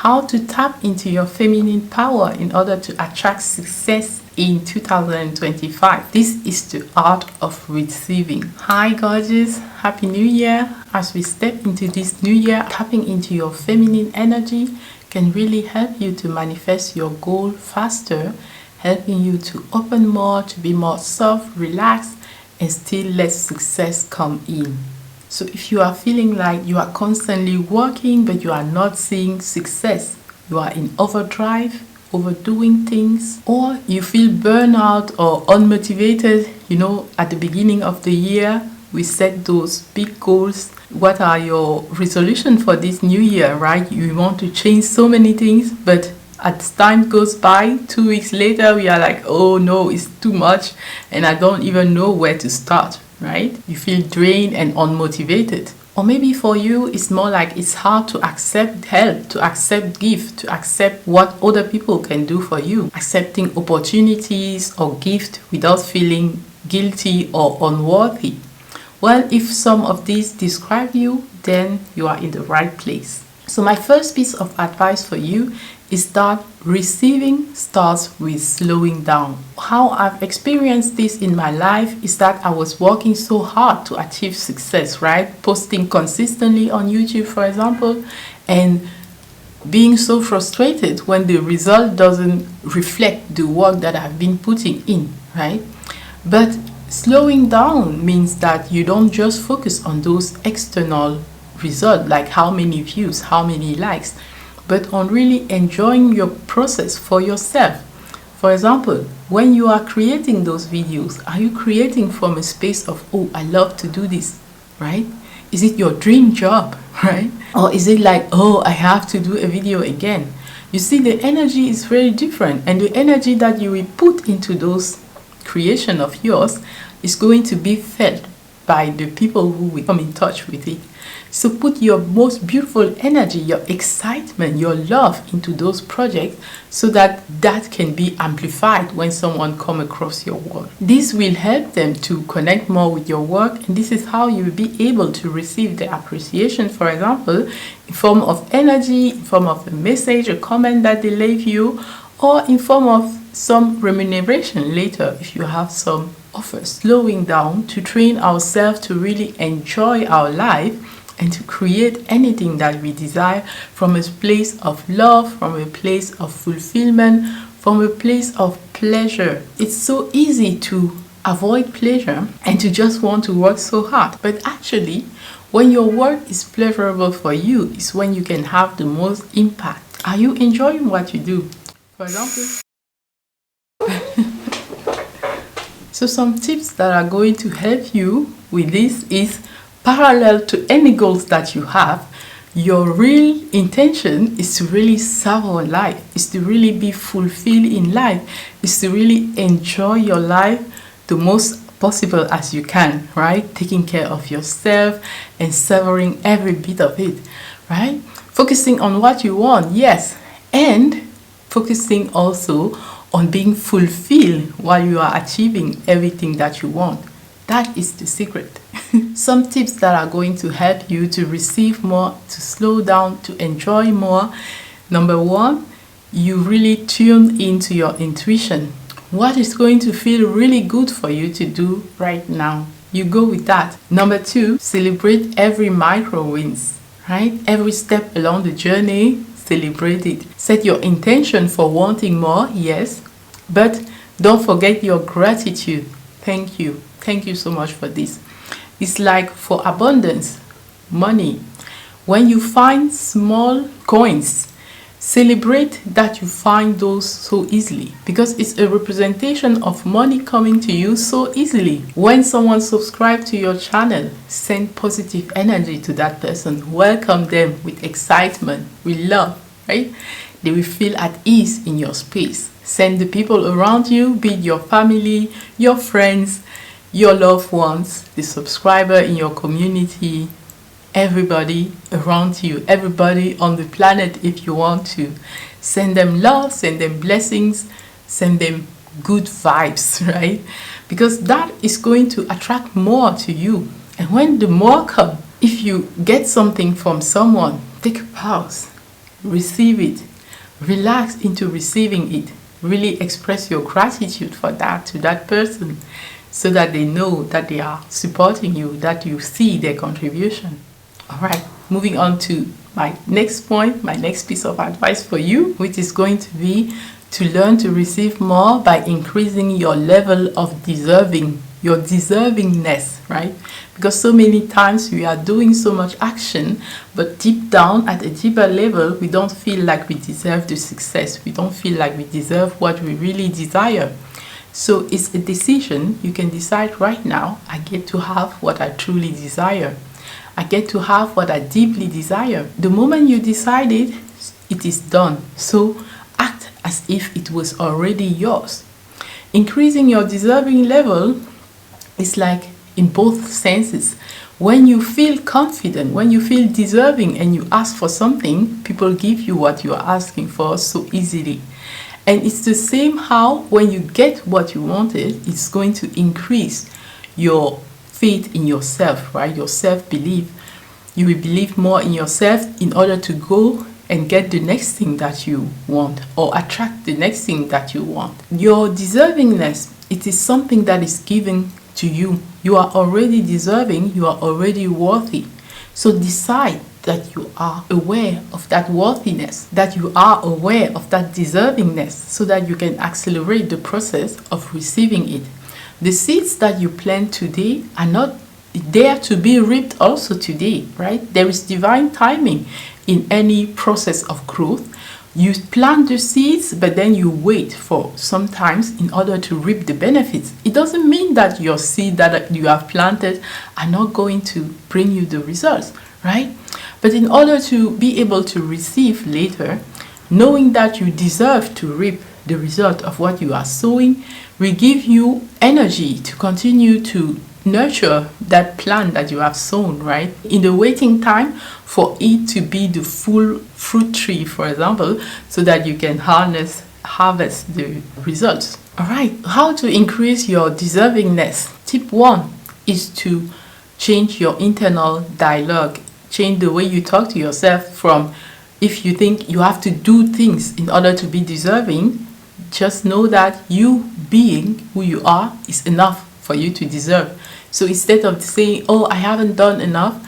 how to tap into your feminine power in order to attract success in 2025. This is the art of receiving. Hi gorgeous, happy new year. As we step into this new year, tapping into your feminine energy can really help you to manifest your goal faster, helping you to open more, to be more soft, relaxed, and still let success come in. So if you are feeling like you are constantly working but you are not seeing success, you are in overdrive, overdoing things, or you feel burnout or unmotivated, at the beginning of the year, we set those big goals. What are your resolutions for this new year, right? You want to change so many things, but as time goes by, 2 weeks later, we are like, oh no, it's too much and I don't even know where to start, right? You feel drained and unmotivated. Or maybe for you, it's more like it's hard to accept help, to accept gift, to accept what other people can do for you. Accepting opportunities or gift without feeling guilty or unworthy. Well, if some of these describe you, then you are in the right place. So my first piece of advice for you is that receiving starts with slowing down. How I've experienced this in my life is that I was working so hard to achieve success, right? Posting consistently on YouTube, for example, and being so frustrated when the result doesn't reflect the work that I've been putting in, right? But slowing down means that you don't just focus on those external results, like how many views, how many likes, but on really enjoying your process for yourself. For example, when you are creating those videos, are you creating from a space of, oh, I love to do this, right? Is it your dream job, right? Or is it like, oh, I have to do a video again? You see, the energy is very different, and the energy that you will put into those creation of yours is going to be felt by the people who will come in touch with it. So put your most beautiful energy, your excitement, your love into those projects so that that can be amplified when someone come across your work. This will help them to connect more with your work, and this is how you will be able to receive the appreciation, for example, in form of energy, in form of a message, a comment that they leave you, or in form of some remuneration later if you have some offer. Slowing down to train ourselves to really enjoy our life and to create anything that we desire from a place of love, from a place of fulfillment, from a place of pleasure. It's so easy to avoid pleasure and to just want to work so hard. But actually, when your work is pleasurable for you, is when you can have the most impact. Are you enjoying what you do? For example, so some tips that are going to help you with this is parallel to any goals that you have, your real intention is to really savor life, is to really be fulfilled in life, is to really enjoy your life the most possible as you can, right? Taking care of yourself and savoring every bit of it, right? Focusing on what you want, yes, and focusing also on being fulfilled while you are achieving everything that you want. That is the secret. Some tips that are going to help you to receive more, to slow down, to enjoy more. Number one, you really tune into your intuition. What is going to feel really good for you to do right now? You go with that. Number two, celebrate every micro wins, right? Every step along the journey, celebrate it. Set your intention for wanting more, yes, but don't forget your gratitude. Thank you. Thank you so much for this. It's like for abundance, money. When you find small coins, celebrate that you find those so easily, because it's a representation of money coming to you so easily. When someone subscribes to your channel, send positive energy to that person. Welcome them with excitement, with love, right? They will feel at ease in your space. Send the people around you, be it your family, your friends, your loved ones, the subscriber in your community, everybody around you, everybody on the planet if you want to. Send them love, send them blessings, send them good vibes, right? Because that is going to attract more to you. And when the more come, if you get something from someone, take a pause receive it. Relax into receiving it. Really express your gratitude for that to that person so that they know that they are supporting you, that you see their contribution. All right, moving on to my next point, my next piece of advice for you, which is going to be to learn to receive more by increasing your level of deserving, your deservingness, right? Because so many times we are doing so much action, but deep down at a deeper level, we don't feel like we deserve the success. We don't feel like we deserve what we really desire. So it's a decision. You can decide right now, I get to have what I truly desire. I get to have what I deeply desire. The moment you decide it, it is done. So act as if it was already yours. Increasing your deserving level is like in both senses. When you feel confident, when you feel deserving and you ask for something, people give you what you are asking for so easily. And it's the same how when you get what you wanted, it's going to increase your faith in yourself, right? Your self-belief. You will believe more in yourself in order to go and get the next thing that you want or attract the next thing that you want. Your deservingness, it is something that is given to you. You are already deserving, you are already worthy. So decide that you are aware of that worthiness, that you are aware of that deservingness so that you can accelerate the process of receiving it. The seeds that you plant today are not there to be reaped also today, right? There is divine timing in any process of growth. You plant the seeds, but then you wait for sometimes in order to reap the benefits. It doesn't mean that your seed that you have planted are not going to bring you the results, right? But in order to be able to receive later, knowing that you deserve to reap the result of what you are sowing will give you energy to continue to nurture that plant that you have sown, right? In the waiting time for it to be the full fruit tree, for example, so that you can harvest the results. All right, how to increase your deservingness? Tip 1 is to change your internal dialogue. Change the way you talk to yourself from if you think you have to do things in order to be deserving, just know that you being who you are is enough for you to deserve. So instead of saying, oh, I haven't done enough,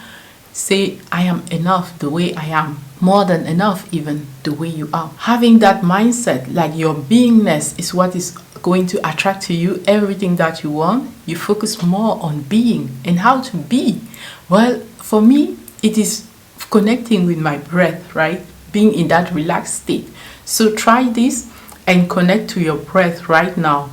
say, I am enough the way I am. More than enough even the way you are. Having that mindset, like your beingness is what is going to attract to you everything that you want. You focus more on being and how to be. Well, for me, it is connecting with my breath, right? Being in that relaxed state. So try this and connect to your breath right now.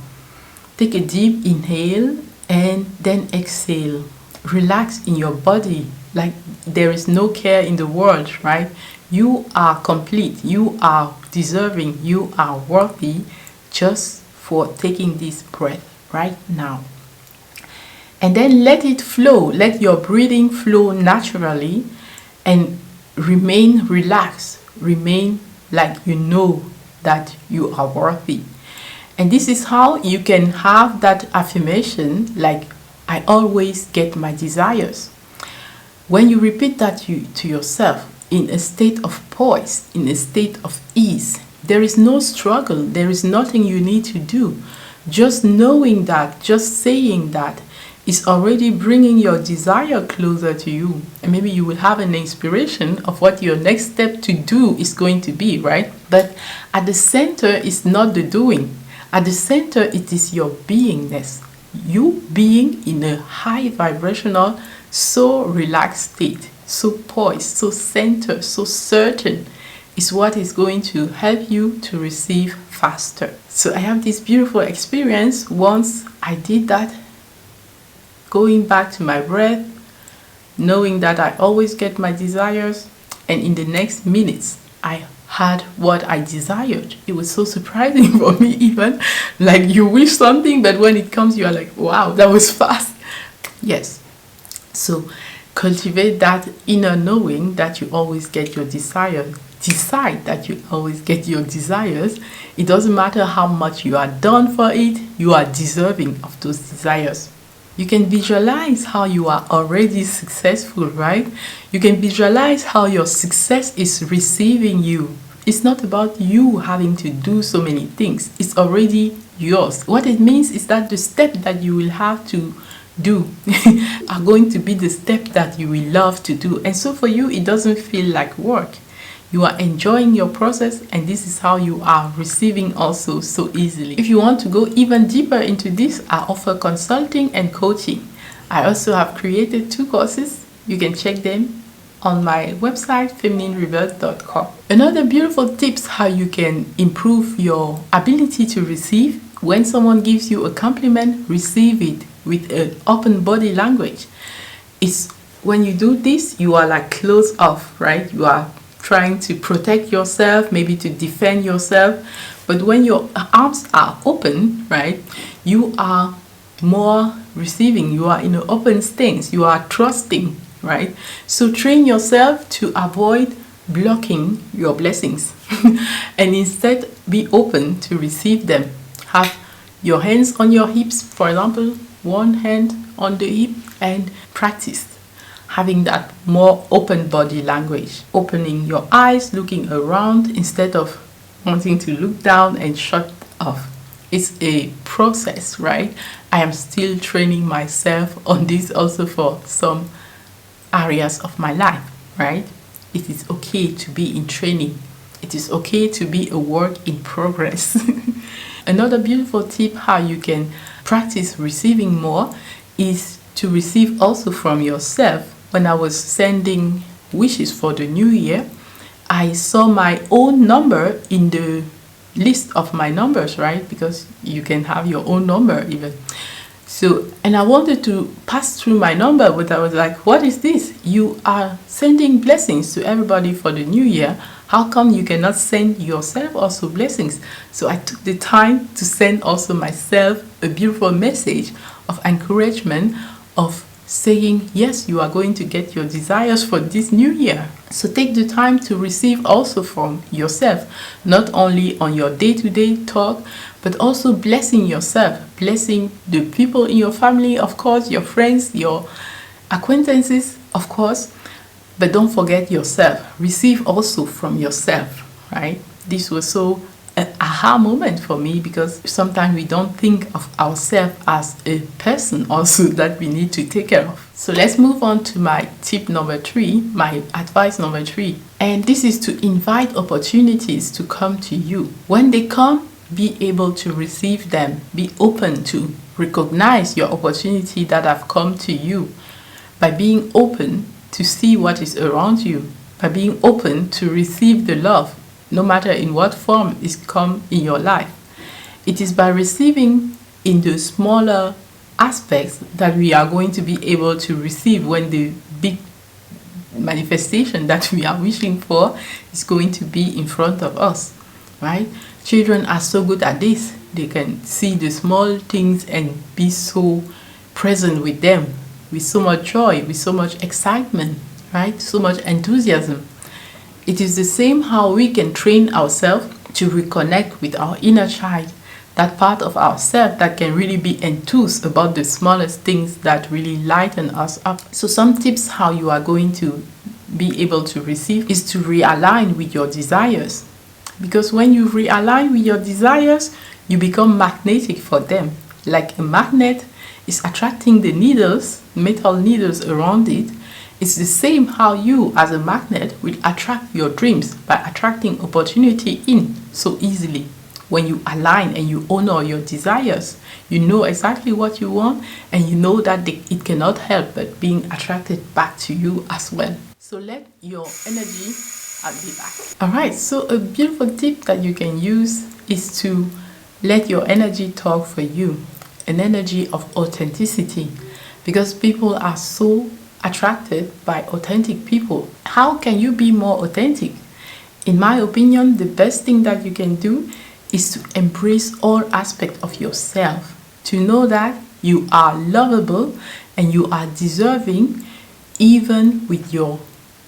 Take a deep inhale and then exhale. Relax in your body like there is no care in the world, right? You are complete. You are deserving. You are worthy just for taking this breath right now. And then let it flow. Let your breathing flow naturally and remain relaxed. Remain like you know that you are worthy. And this is how you can have that affirmation like, I always get my desires. When you repeat that to yourself in a state of poise, in a state of ease, there is no struggle. There is nothing you need to do. Just knowing that, just saying that is already bringing your desire closer to you. And maybe you will have an inspiration of what your next step to do is going to be, right? But at the center is not the doing. At the center, it is your beingness. You being in a high vibrational, so relaxed state, so poised, so centered, so certain is what is going to help you to receive faster. So I have this beautiful experience. Once I did that, going back to my breath, knowing that I always get my desires, and in the next minutes, I had what I desired. It was so surprising for me even. Like you wish something, but when it comes, you are like, wow, that was fast. Yes. So cultivate that inner knowing that you always get your desires. Decide that you always get your desires. It doesn't matter how much you are done for it, you are deserving of those desires. You can visualize how you are already successful, right? You can visualize how your success is receiving you. It's not about you having to do so many things. It's already yours. What it means is that the step that you will have to do are going to be the step that you will love to do. And so for you, it doesn't feel like work. You are enjoying your process, and this is how you are receiving also so easily. If you want to go even deeper into this, I offer consulting and coaching. I also have created 2 courses. You can check them on my website, femininerebirth.com. Another beautiful tips how you can improve your ability to receive. When someone gives you a compliment, receive it with an open body language. It's when you do this, you are like closed off, right? You are trying to protect yourself, maybe to defend yourself. But when your arms are open, right, you are more receiving. You are in an open stance. You are trusting, right? So train yourself to avoid blocking your blessings and instead be open to receive them. Have your hands on your hips, for example, one hand on the hip, and practice having that more open body language, opening your eyes, looking around instead of wanting to look down and shut off. It's a process, right? I am still training myself on this also for some areas of my life, right? It is okay to be in training. It is okay to be a work in progress. Another beautiful tip how you can practice receiving more is to receive also from yourself. When I was sending wishes for the new year, I saw my own number in the list of my numbers, right? Because you can have your own number even. So, and I wanted to pass through my number, but I was like, what is this? You are sending blessings to everybody for the new year. How come you cannot send yourself also blessings? So I took the time to send also myself a beautiful message of encouragement, of saying, yes, you are going to get your desires for this new year. So take the time to receive also from yourself, not only on your day-to-day talk, but also blessing yourself, blessing the people in your family, of course, your friends, your acquaintances, of course, but don't forget yourself. Receive also from yourself, right? This was so an aha moment for me, because sometimes we don't think of ourselves as a person also that we need to take care of. So let's move on to my tip number 3, my advice number 3. And this is to invite opportunities to come to you. When they come, be able to receive them. Be open to recognize your opportunity that have come to you by being open to see what is around you, by being open to receive the love, no matter in what form it's come in your life. It is by receiving in the smaller aspects that we are going to be able to receive when the big manifestation that we are wishing for is going to be in front of us, right? Children are so good at this. They can see the small things and be so present with them, with so much joy, with so much excitement, right? So much enthusiasm. It is the same how we can train ourselves to reconnect with our inner child, that part of ourselves that can really be enthused about the smallest things that really lighten us up. So some tips how you are going to be able to receive is to realign with your desires. Because when you realign with your desires, you become magnetic for them. Like a magnet is attracting the needles, metal needles around it. It's the same how you as a magnet will attract your dreams by attracting opportunity in so easily. When you align and you honor your desires, you know exactly what you want, and you know that it cannot help but being attracted back to you as well. So let your energy, I'll be back. Alright, so a beautiful tip that you can use is to let your energy talk for you. An energy of authenticity, because people are so attracted by authentic people. How can you be more authentic? In my opinion, the best thing that you can do is to embrace all aspects of yourself, to know that you are lovable and you are deserving, even with your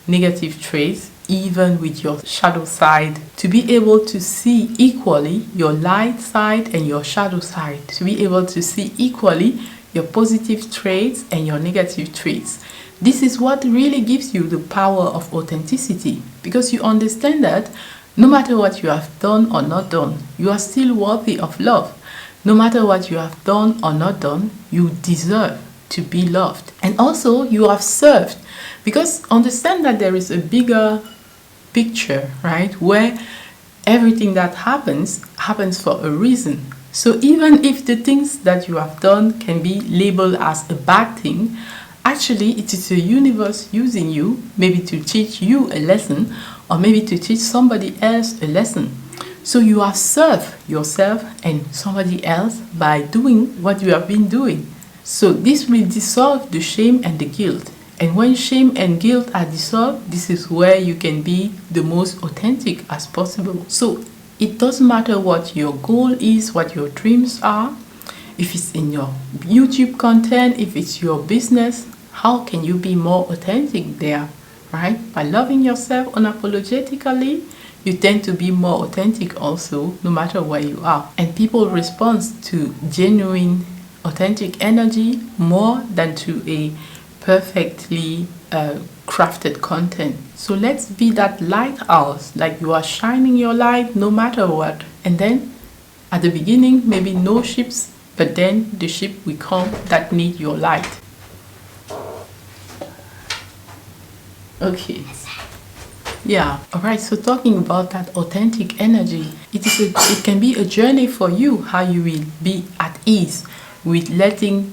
negative traits, even with your shadow side, to be able to see equally your light side and your shadow side, to be able to see equally your positive traits and your negative traits. This is what really gives you the power of authenticity, because you understand that no matter what you have done or not done, you are still worthy of love. No matter what you have done or not done, you deserve to be loved. And also you have served, because understand that there is a bigger picture, right, where everything that happens for a reason. So even if the things that you have done can be labeled as a bad thing, actually it is the universe using you, maybe to teach you a lesson, or maybe to teach somebody else a lesson. So you have served yourself and somebody else by doing what you have been doing. So this will dissolve the shame and the guilt. And when shame and guilt are dissolved, this is where you can be the most authentic as possible. So it doesn't matter what your goal is, what your dreams are, if it's in your YouTube content, if it's your business, how can you be more authentic there, right? By loving yourself unapologetically, you tend to be more authentic also, no matter where you are. And people respond to genuine, authentic energy more than to a perfectly crafted content. So let's be that lighthouse, like you are shining your light no matter what. And then at the beginning, maybe no ships, but then the ship will come that need your light. Okay. Yeah. Alright, so talking about that authentic energy, it can be a journey for you, how you will be at ease with letting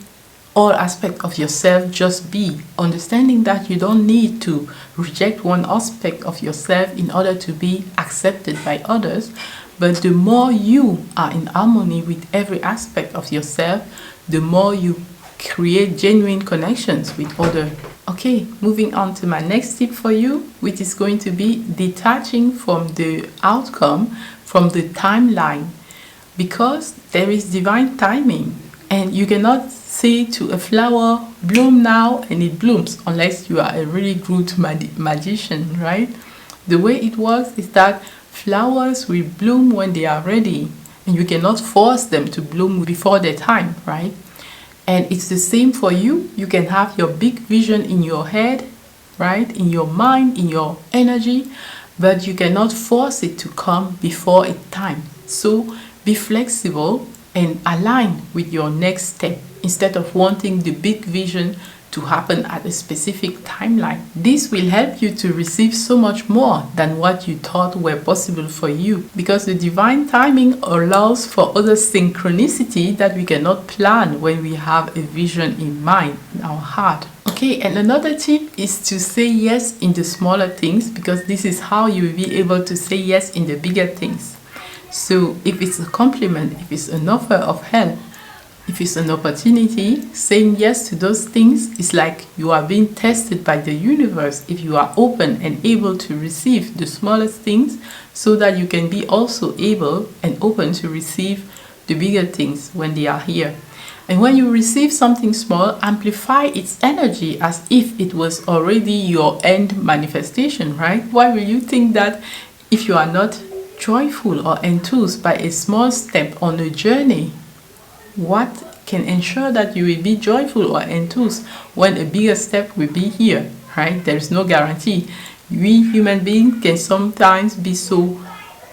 all aspects of yourself just be, understanding that you don't need to reject one aspect of yourself in order to be accepted by others, but the more you are in harmony with every aspect of yourself, the more you create genuine connections with others. Okay, moving on to my next tip for you, which is going to be detaching from the outcome, from the timeline, because there is divine timing. And you cannot say to a flower, bloom now, and it blooms, unless you are a really good magician, right? The way it works is that flowers will bloom when they are ready, and you cannot force them to bloom before their time, right? And it's the same for you. You can have your big vision in your head, right? In your mind, in your energy, but you cannot force it to come before its time. So be flexible and align with your next step instead of wanting the big vision to happen at a specific timeline. This will help you to receive so much more than what you thought were possible for you, because the divine timing allows for other synchronicity that we cannot plan when we have a vision in mind, in our heart. Okay, and another tip is to say yes in the smaller things, because this is how you will be able to say yes in the bigger things. So if it's a compliment, if it's an offer of help, if it's an opportunity, saying yes to those things is like you are being tested by the universe if you are open and able to receive the smallest things, so that you can be also able and open to receive the bigger things when they are here. And when you receive something small, amplify its energy as if it was already your end manifestation, right? Why will you think that if you are not joyful or enthused by a small step on a journey, what can ensure that you will be joyful or enthused when a bigger step will be here, right? There is no guarantee. We human beings can sometimes be so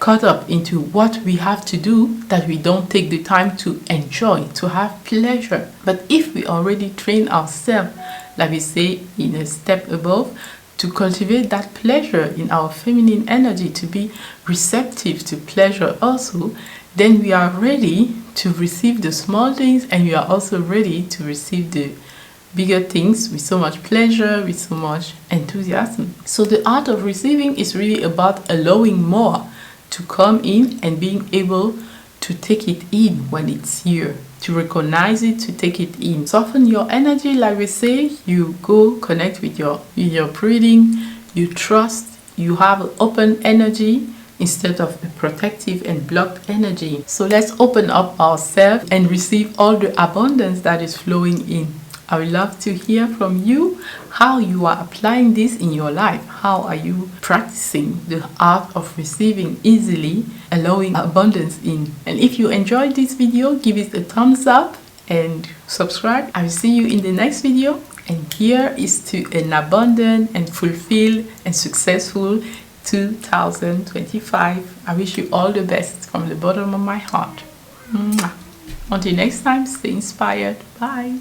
caught up into what we have to do that we don't take the time to enjoy, to have pleasure. But if we already train ourselves, like we say in a step above, to cultivate that pleasure in our feminine energy, to be receptive to pleasure also, then we are ready to receive the small things, and we are also ready to receive the bigger things with so much pleasure, with so much enthusiasm. So the art of receiving is really about allowing more to come in and being able to take it in when it's here, to recognize it, to take it in. Soften your energy, like we say. You go connect with your breathing, you trust, you have an open energy instead of a protective and blocked energy. So let's open up ourselves and receive all the abundance that is flowing in. I would love to hear from you how you are applying this in your life. How are you practicing the art of receiving easily, allowing abundance in? And if you enjoyed this video, give it a thumbs up and subscribe. I will see you in the next video. And here is to an abundant and fulfilled and successful 2025. I wish you all the best from the bottom of my heart. Mwah. Until next time, stay inspired. Bye.